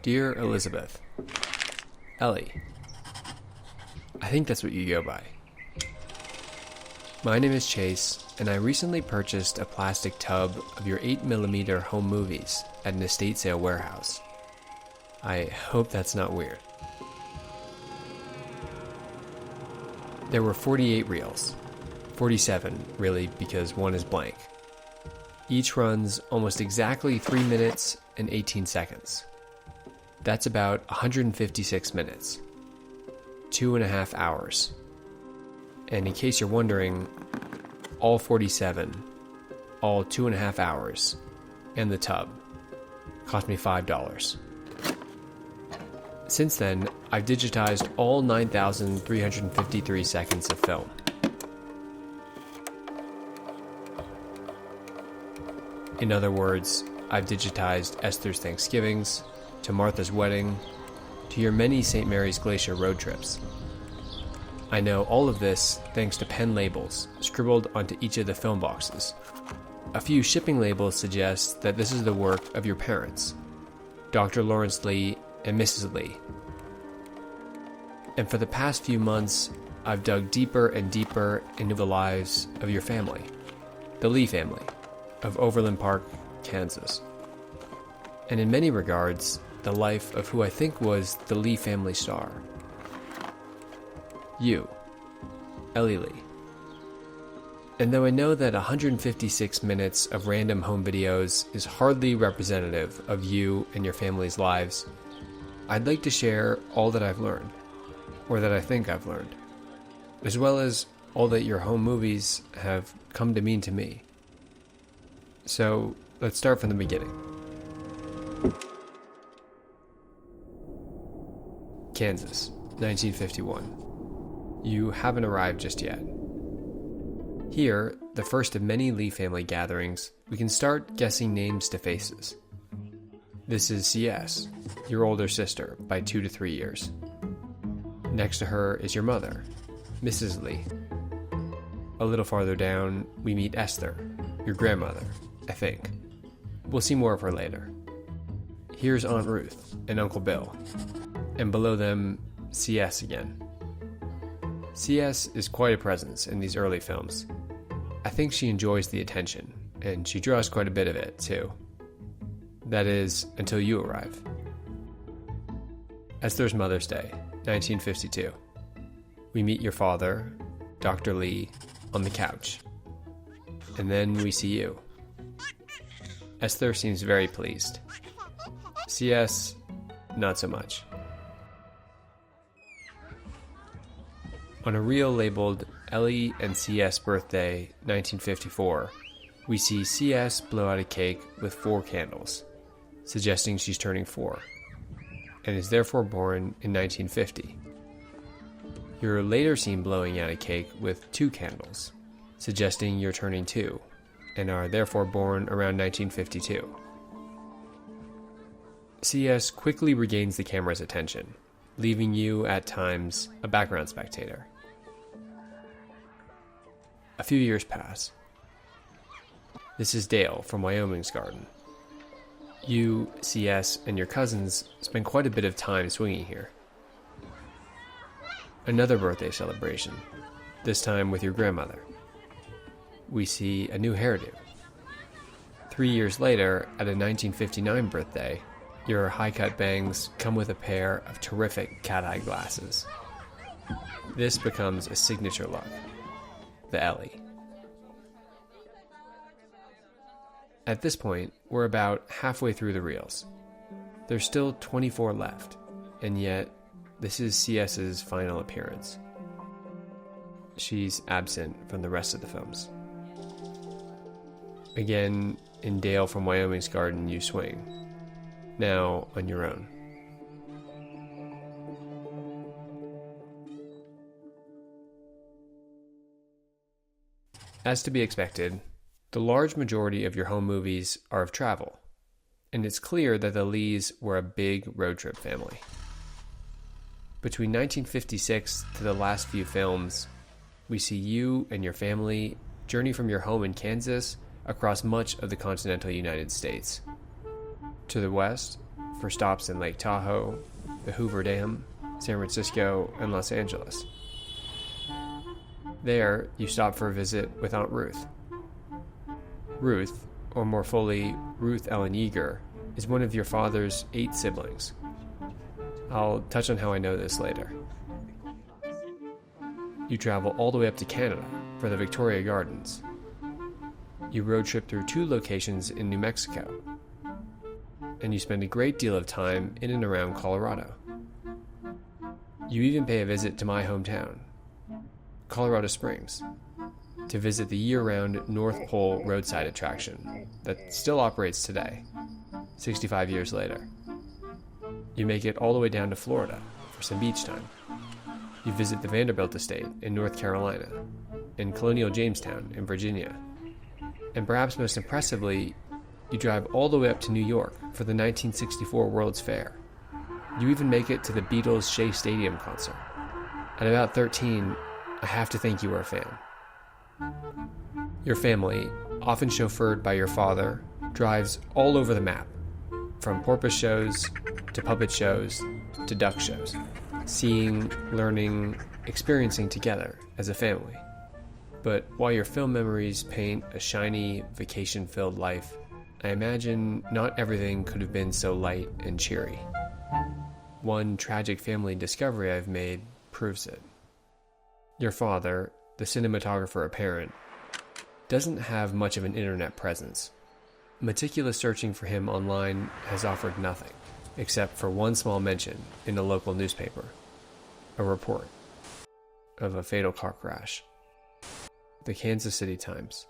Dear Elizabeth, Ellie. I think that's what you go by. My name is Chase, and I recently purchased a plastic tub of your 8mm home movies at an estate sale warehouse. I hope that's not weird. There were 48 reels. 47, really, because one is blank. Each runs almost exactly 3 minutes and 18 seconds. That's about 156 minutes. 2.5 hours. And in case you're wondering, all 47, all 2.5 hours, and the tub cost me $5. Since then, I've digitized all 9,353 seconds of film. In other words, I've digitized Esther's Thanksgivings, to Martha's wedding, to your many St. Mary's Glacier road trips. I know all of this thanks to pen labels scribbled onto each of the film boxes. A few shipping labels suggest that this is the work of your parents, Dr. Lawrence Leigh and Mrs. Leigh. And for the past few months, I've dug deeper and deeper into the lives of your family, the Leigh family of Overland Park, Kansas. And in many regards, the life of who I think was the Leigh family star. You, Ely Leigh. And though I know that 156 minutes of random home videos is hardly representative of you and your family's lives, I'd like to share all that I've learned, or that I think I've learned, as well as all that your home movies have come to mean to me. So, let's start from the beginning. Kansas, 1951. You haven't arrived just yet. Here, the first of many Leigh family gatherings, we can start guessing names to faces. This is CS, your older sister by 2 to 3 years. Next to her is your mother, Mrs. Leigh. A little farther down, we meet Esther, your grandmother, I think. We'll see more of her later. Here's Aunt Ruth and Uncle Bill. And below them, CS again. CS is quite a presence in these early films. I think she enjoys the attention, and she draws quite a bit of it, too. That is, until you arrive. Esther's Mother's Day, 1952. We meet your father, Dr. Leigh, on the couch. And then we see you. Esther seems very pleased. CS, not so much. On a reel labeled Ellie and CS Birthday 1954, we see CS blow out a cake with 4 candles, suggesting she's turning 4, and is therefore born in 1950. You're later seen blowing out a cake with 2 candles, suggesting you're turning 2, and are therefore born around 1952. CS quickly regains the camera's attention, leaving you, at times, a background spectator. A few years pass. This is Dale from Wyoming's garden. You, CS, and your cousins spend quite a bit of time swinging here. Another birthday celebration, this time with your grandmother. We see a new hairdo. 3 years later, at a 1959 birthday, your high-cut bangs come with a pair of terrific cat-eye glasses. This becomes a signature look. The Ellie. At this point, we're about halfway through the reels. There's still 24 left, and yet, this is CS's final appearance. She's absent from the rest of the films. Again, in Dale from Wyoming's garden, you swing. Now on your own. As to be expected, the large majority of your home movies are of travel, and it's clear that the Leighs were a big road trip family. Between 1956 to the last few films, we see you and your family journey from your home in Kansas across much of the continental United States. To the west, for stops in Lake Tahoe, the Hoover Dam, San Francisco, and Los Angeles. There, you stop for a visit with Aunt Ruth. Ruth, or more fully, Ruth Ellen Yeager, is one of your father's 8 siblings. I'll touch on how I know this later. You travel all the way up to Canada for the Victoria Gardens. You road trip through 2 locations in New Mexico. And you spend a great deal of time in and around Colorado. You even pay a visit to my hometown, Colorado Springs, to visit the year-round North Pole roadside attraction that still operates today, 65 years later. You make it all the way down to Florida for some beach time. You visit the Vanderbilt Estate in North Carolina, and Colonial Jamestown in Virginia. And perhaps most impressively, you drive all the way up to New York for the 1964 World's Fair. You even make it to the Beatles' Shea Stadium concert. At about 13, I have to think you were a fan. Your family, often chauffeured by your father, drives all over the map, from porpoise shows to puppet shows to duck shows, seeing, learning, experiencing together as a family. But while your film memories paint a shiny, vacation-filled life, I imagine not everything could have been so light and cheery. One tragic family discovery I've made proves it. Your father, the cinematographer apparent, doesn't have much of an internet presence. Meticulous searching for him online has offered nothing, except for one small mention in a local newspaper, a report of a fatal car crash. The Kansas City Times,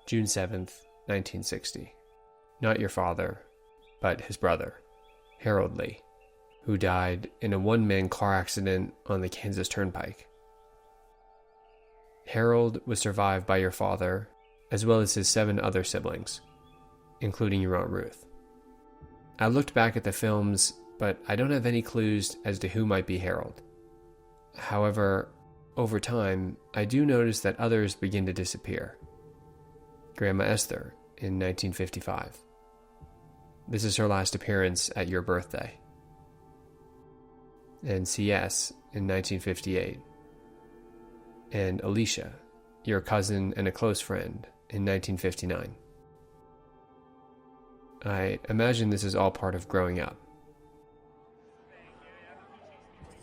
June 7th, 1960. Not your father, but his brother, Ely Leigh, who died in a one-man car accident on the Kansas Turnpike. Harold was survived by your father, as well as his 7 other siblings, including your Aunt Ruth. I looked back at the films, but I don't have any clues as to who might be Harold. However, over time, I do notice that others begin to disappear. Grandma Esther in 1955. This is her last appearance at your birthday. And C.S. in 1958. And Alicia, your cousin and a close friend, in 1959. I imagine this is all part of growing up.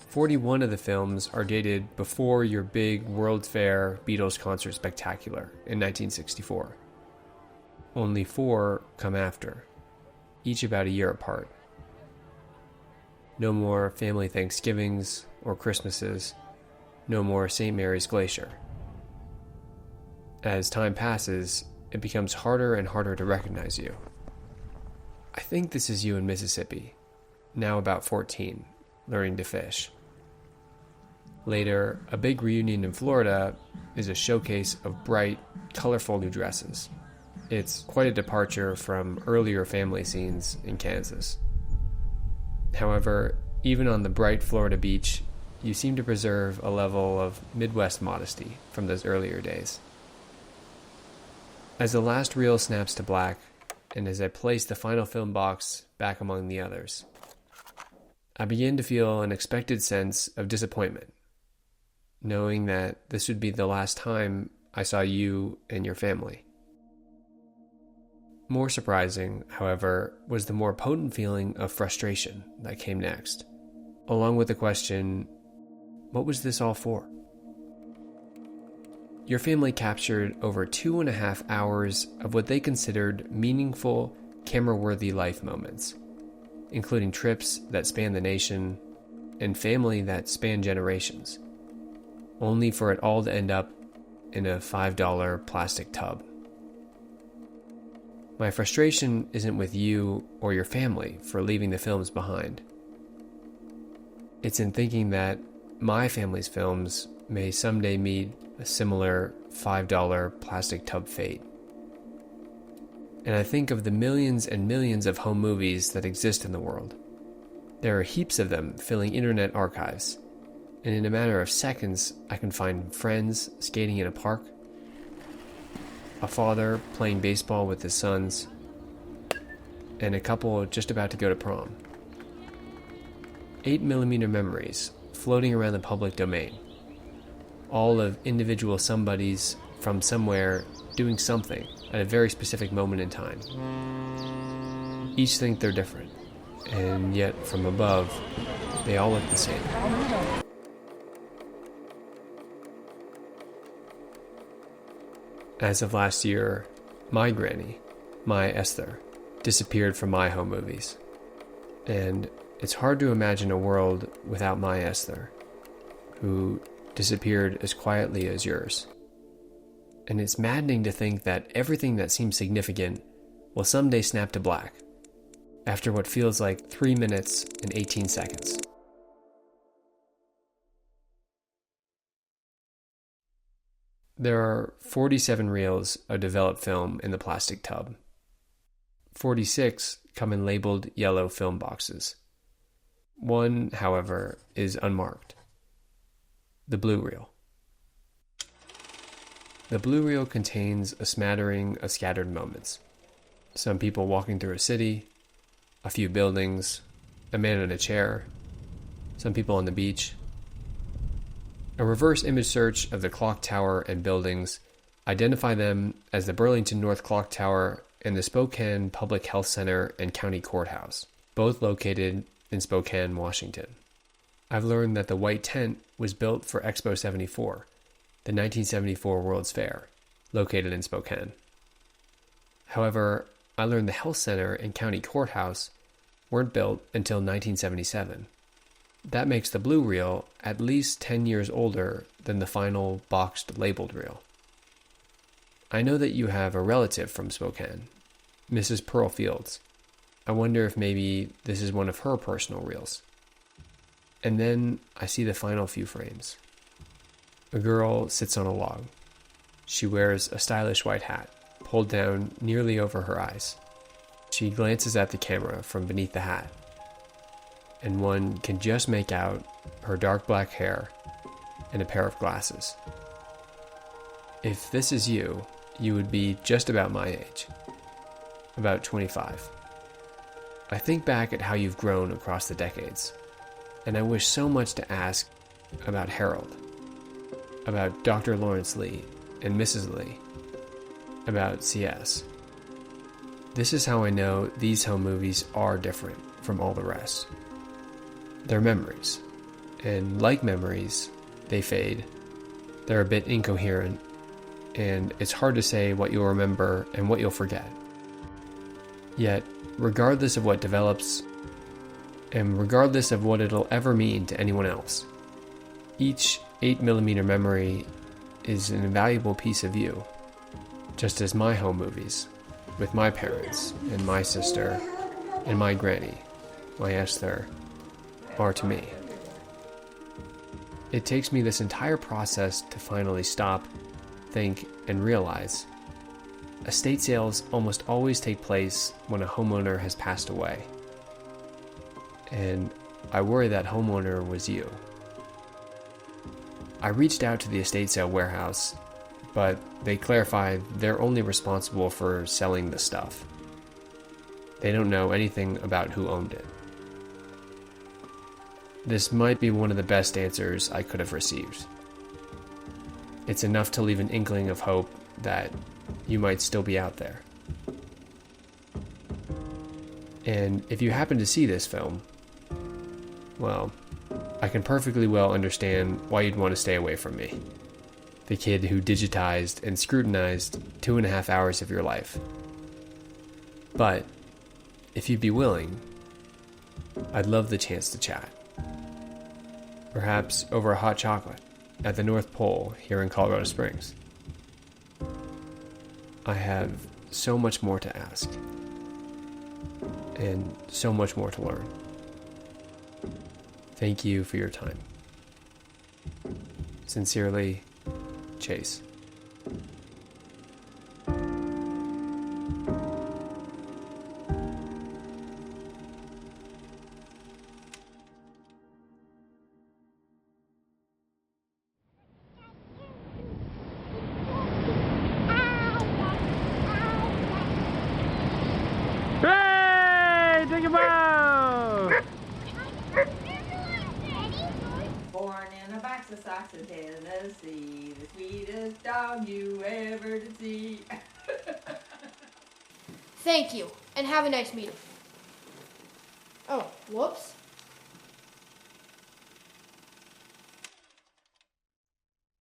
41 of the films are dated before your big World's Fair Beatles concert spectacular in 1964. Only 4 come after, each about a year apart. No more family Thanksgivings or Christmases, no more St. Mary's Glacier. As time passes, it becomes harder and harder to recognize you. I think this is you in Mississippi, now about 14, learning to fish. Later, a big reunion in Florida is a showcase of bright, colorful new dresses. It's quite a departure from earlier family scenes in Kansas. However, even on the bright Florida beach, you seem to preserve a level of Midwest modesty from those earlier days. As the last reel snaps to black, and as I place the final film box back among the others, I begin to feel an expected sense of disappointment, knowing that this would be the last time I saw you and your family. More surprising, however, was the more potent feeling of frustration that came next, along with the question, what was this all for? Your family captured over 2.5 hours of what they considered meaningful, camera-worthy life moments, including trips that span the nation and family that span generations, only for it all to end up in a $5 plastic tub. My frustration isn't with you or your family for leaving the films behind. It's in thinking that my family's films may someday meet a similar $5 plastic tub fate. And I think of the millions and millions of home movies that exist in the world. There are heaps of them filling internet archives, and in a matter of seconds, I can find friends skating in a park, a father playing baseball with his sons, and a couple just about to go to prom. 8mm memories floating around the public domain, all of individual somebodies from somewhere doing something at a very specific moment in time. Each think they're different, and yet from above, they all look the same. As of last year, my granny, my Esther, disappeared from my home movies. And it's hard to imagine a world without my Esther, who disappeared as quietly as yours. And it's maddening to think that everything that seems significant will someday snap to black, after what feels like 3 minutes and 18 seconds. There are 47 reels of developed film in the plastic tub. 46 come in labeled yellow film boxes. One, however, is unmarked. The blue reel. The blue reel contains a smattering of scattered moments. Some people walking through a city, a few buildings, a man in a chair, some people on the beach. A reverse image search of the clock tower and buildings identify them as the Burlington North Clock Tower and the Spokane Public Health Center and County Courthouse, both located in Spokane, Washington. I've learned that the white tent was built for Expo 74, the 1974 World's Fair, located in Spokane. However, I learned the health center and county courthouse weren't built until 1977. That makes the blue reel at least 10 years older than the final boxed labeled reel. I know that you have a relative from Spokane, Mrs. Pearl Fields. I wonder if maybe this is one of her personal reels. And then I see the final few frames. A girl sits on a log. She wears a stylish white hat, pulled down nearly over her eyes. She glances at the camera from beneath the hat, and one can just make out her dark black hair and a pair of glasses. If this is you, you would be just about my age, about 25. I think back at how you've grown across the decades, and I wish so much to ask about Harold, about Dr. Lawrence Lee and Mrs. Lee, about CS. This is how I know these home movies are different from all the rest. They're memories, and like memories, they fade. They're a bit incoherent, and it's hard to say what you'll remember and what you'll forget. Yet, regardless of what develops, and regardless of what it'll ever mean to anyone else, each 8mm memory is an invaluable piece of you, just as my home movies, with my parents, and my sister, and my granny, my Esther, are to me. It takes me this entire process to finally stop, think, and realize estate sales almost always take place when a homeowner has passed away. And I worry that homeowner was you. I reached out to the estate sale warehouse, but they clarified they're only responsible for selling the stuff. They don't know anything about who owned it. This might be one of the best answers I could have received. It's enough to leave an inkling of hope that you might still be out there. And if you happen to see this film, well, I can perfectly well understand why you'd want to stay away from me, the kid who digitized and scrutinized 2.5 hours of your life. But if you'd be willing, I'd love the chance to chat. Perhaps over a hot chocolate at the North Pole here in Colorado Springs. I have so much more to ask, and so much more to learn. Thank you for your time. Sincerely, Chase. Hey, take a bow! and a box of socks in Tennessee. The sweetest dog you ever did see. Thank you, and have a nice meeting. Oh, whoops.